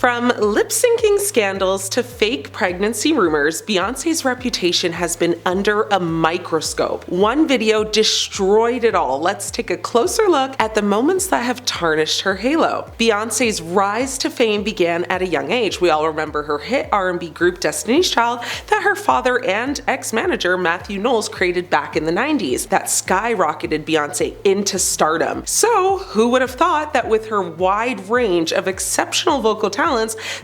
From lip-syncing scandals to fake pregnancy rumors, Beyoncé's reputation has been under a microscope. One video destroyed it all. Let's take a closer look at the moments that have tarnished her halo. Beyoncé's rise to fame began at a young age. We all remember her hit R&B group Destiny's Child that her father and ex-manager Matthew Knowles created back in the 90s. That skyrocketed Beyoncé into stardom. So, who would have thought that with her wide range of exceptional vocal talents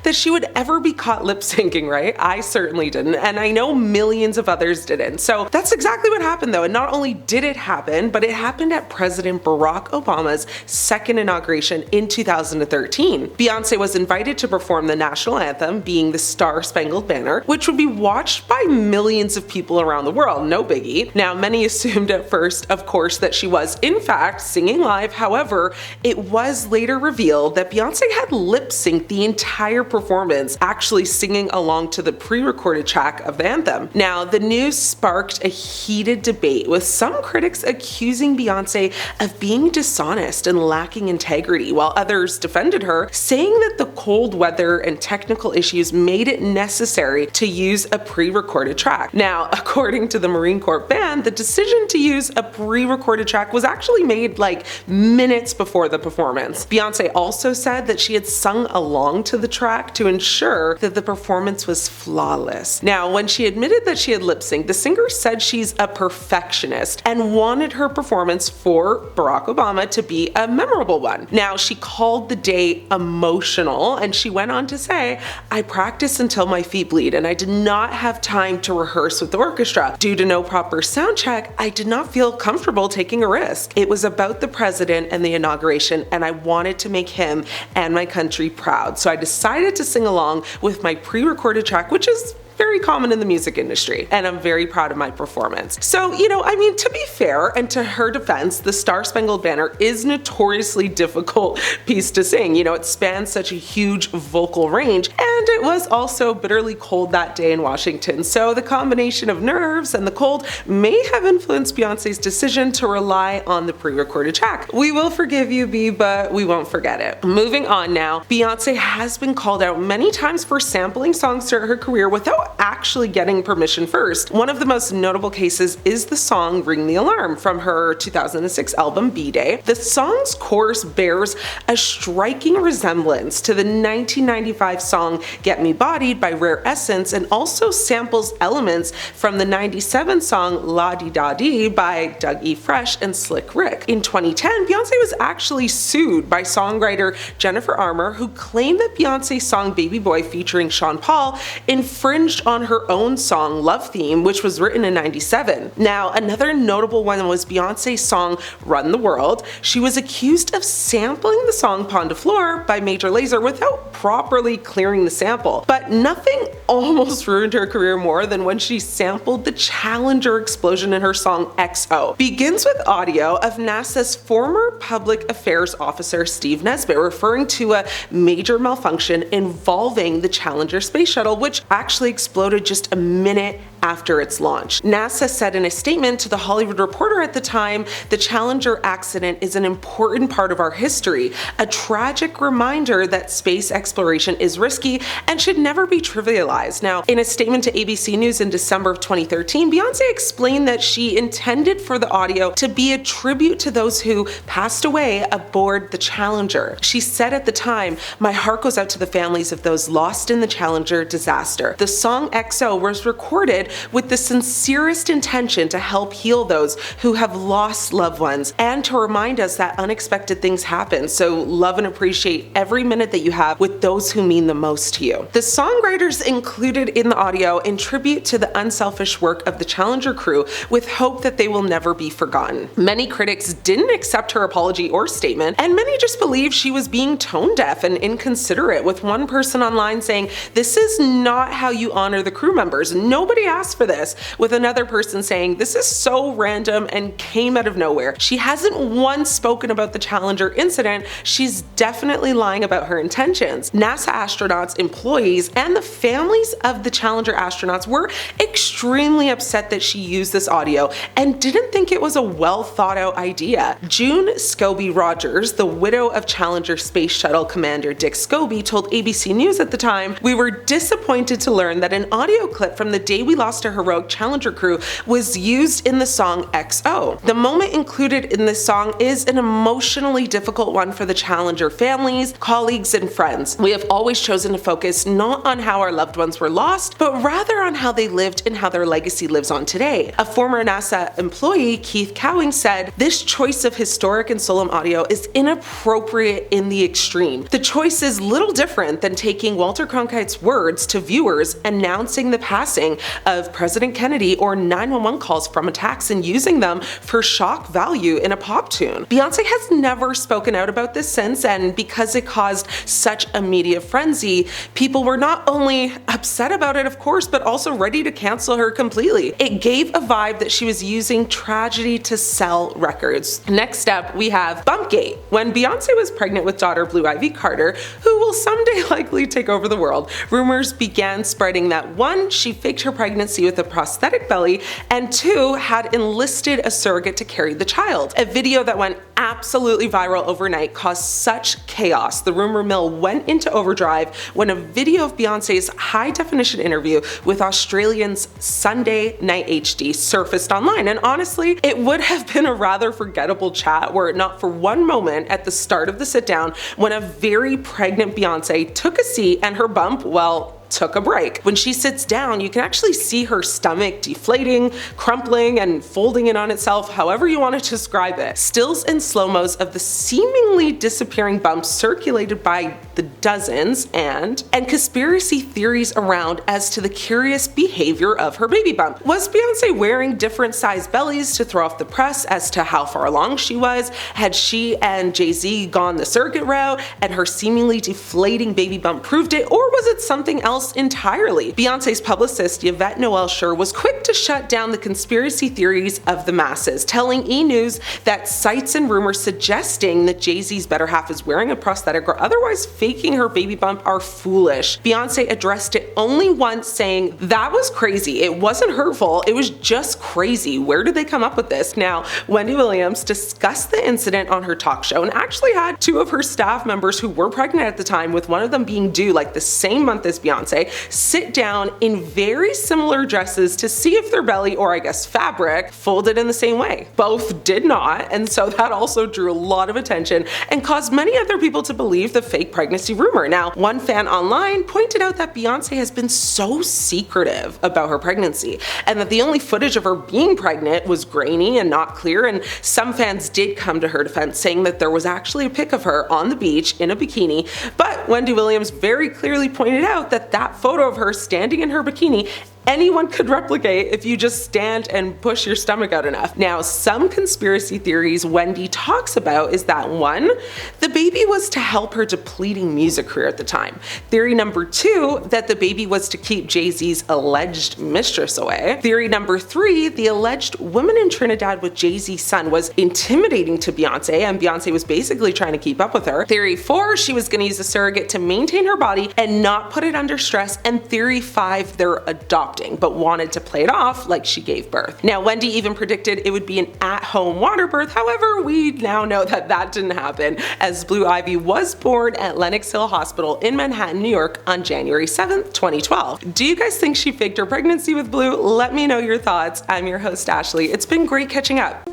that she would ever be caught lip syncing, right? I certainly didn't, and I know millions of others didn't. So that's exactly what happened though, and not only did it happen, but it happened at President Barack Obama's second inauguration in 2013. Beyoncé was invited to perform the national anthem, being the Star-Spangled Banner, which would be watched by millions of people around the world, no biggie. Now, many assumed at first, of course, that she was in fact singing live. However, it was later revealed that Beyoncé had lip-synced the entire performance, actually singing along to the pre-recorded track of the anthem. Now, the news sparked a heated debate, with some critics accusing Beyoncé of being dishonest and lacking integrity, while others defended her, saying that the cold weather and technical issues made it necessary to use a pre-recorded track. Now, according to the Marine Corps band, the decision to use a pre-recorded track was actually made like minutes before the performance. Beyoncé also said that she had sung along to the track to ensure that the performance was flawless. Now, when she admitted that she had lip-synced, the singer said she's a perfectionist and wanted her performance for Barack Obama to be a memorable one. Now, she called the day emotional, and she went on to say, "I practiced until my feet bleed, and I did not have time to rehearse with the orchestra. Due to no proper sound check, I did not feel comfortable taking a risk. It was about the president and the inauguration, and I wanted to make him and my country proud. So I decided to sing along with my pre-recorded track," which is very common in the music industry, and I'm very proud of my performance. So, to be fair, and to her defense, the Star-Spangled Banner is notoriously difficult piece to sing. It spans such a huge vocal range, and it was also bitterly cold that day in Washington. So the combination of nerves and the cold may have influenced Beyoncé's decision to rely on the pre-recorded track. We will forgive you, B, but we won't forget it. Moving on now, Beyoncé has been called out many times for sampling songs throughout her career without actually getting permission first. One of the most notable cases is the song Ring the Alarm from her 2006 album B-Day. The song's chorus bears a striking resemblance to the 1995 song Get Me Bodied by Rare Essence, and also samples elements from the 97 song La Di Da Di by Doug E. Fresh and Slick Rick. In 2010, Beyoncé was actually sued by songwriter Jennifer Armour, who claimed that Beyoncé's song Baby Boy featuring Sean Paul infringed on her own song Love Theme, which was written in 97. Now, another notable one was Beyoncé's song Run the World. She was accused of sampling the song Pon de Floor by Major Lazer without properly clearing the sample. But nothing almost ruined her career more than when she sampled the Challenger explosion in her song XO. Begins with audio of NASA's former public affairs officer Steve Nesbitt referring to a major malfunction involving the Challenger space shuttle, which actually exploded just a minute after its launch. NASA said in a statement to The Hollywood Reporter at the time, "The Challenger accident is an important part of our history, a tragic reminder that space exploration is risky and should never be trivialized." Now, in a statement to ABC News in December of 2013, Beyoncé explained that she intended for the audio to be a tribute to those who passed away aboard the Challenger. She said at the time, "My heart goes out to the families of those lost in the Challenger disaster. The song XO was recorded with the sincerest intention to help heal those who have lost loved ones and to remind us that unexpected things happen, so love and appreciate every minute that you have with those who mean the most to you." The songwriters included in the audio in tribute to the unselfish work of the Challenger crew, with hope that they will never be forgotten. Many critics didn't accept her apology or statement, and many just believed she was being tone deaf and inconsiderate, with one person online saying, "This is not how you honor the crew members. Nobody asked asked for this, with another person saying, "This is so random and came out of nowhere. She hasn't once spoken about the Challenger incident. She's definitely lying about her intentions." NASA astronauts, employees, and the families of the Challenger astronauts were extremely upset that she used this audio and didn't think it was a well thought out idea. June Scobie Rogers, the widow of Challenger Space Shuttle Commander Dick Scobie, told ABC News at the time, "We were disappointed to learn that an audio clip from the day we lost a heroic Challenger crew was used in the song XO. The moment included in this song is an emotionally difficult one for the Challenger families, colleagues, and friends. We have always chosen to focus not on how our loved ones were lost, but rather on how they lived and how their legacy lives on today." A former NASA employee, Keith Cowing, said, "This choice of historic and solemn audio is inappropriate in the extreme. The choice is little different than taking Walter Cronkite's words to viewers announcing the passing of President Kennedy or 911 calls from attacks and using them for shock value in a pop tune." Beyonce has never spoken out about this since, and because it caused such a media frenzy, people were not only upset about it, of course, but also ready to cancel her completely. It gave a vibe that she was using tragedy to sell records. Next up, we have Bumpgate. When Beyonce was pregnant with daughter Blue Ivy Carter, who will someday likely take over the world, rumors began spreading that 1, she faked her pregnancy with a prosthetic belly, and 2, had enlisted a surrogate to carry the child. A video that went absolutely viral overnight caused such chaos. The rumor mill went into overdrive when a video of Beyonce's high-definition interview with Australian's Sunday Night HD surfaced online, and honestly, it would have been a rather forgettable chat were it not for one moment at the start of the sit-down when a very pregnant Beyonce took a seat and her bump, well, took a break. When she sits down, you can actually see her stomach deflating, crumpling, and folding in on itself, however you want to describe it. Stills and slow-mos of the seemingly disappearing bumps circulated by the dozens, and conspiracy theories around as to the curious behavior of her baby bump. Was Beyonce wearing different sized bellies to throw off the press as to how far along she was? Had she and Jay-Z gone the surrogate route and her seemingly deflating baby bump proved it, or was it something else entirely? Beyonce's publicist Yvette Noel Schur was quick to shut down the conspiracy theories of the masses, telling E! News that sites and rumors suggesting that Jay-Z's better half is wearing a prosthetic or otherwise faking her baby bump are foolish. Beyonce addressed it only once, saying, "That was crazy. It wasn't hurtful. It was just crazy. Where did they come up with this?" Now, Wendy Williams discussed the incident on her talk show and actually had 2 of her staff members who were pregnant at the time, with one of them being due like the same month as Beyonce, sit down in very similar dresses to see if their belly, or I guess fabric, folded in the same way. Both did not, and so that also drew a lot of attention and caused many other people to believe the fake pregnancy rumor. Now, one fan online pointed out that Beyonce has been so secretive about her pregnancy, and that the only footage of her being pregnant was grainy and not clear, and some fans did come to her defense, saying that there was actually a pic of her on the beach in a bikini, but Wendy Williams very clearly pointed out that that photo of her standing in her bikini anyone could replicate if you just stand and push your stomach out enough. Now, some conspiracy theories Wendy talks about is that 1, the baby was to help her depleting music career at the time. Theory number 2, that the baby was to keep Jay-Z's alleged mistress away. Theory number 3, the alleged woman in Trinidad with Jay-Z's son was intimidating to Beyonce, and Beyonce was basically trying to keep up with her. Theory 4, she was going to use a surrogate to maintain her body and not put it under stress. And theory 5, they're adopting, but wanted to play it off like she gave birth. Now, Wendy even predicted it would be an at-home water birth. However, we now know that that didn't happen, as Blue Ivy was born at Lenox Hill Hospital in Manhattan, New York on January 7th, 2012. Do you guys think she faked her pregnancy with Blue? Let me know your thoughts. I'm your host, Ashley. It's been great catching up.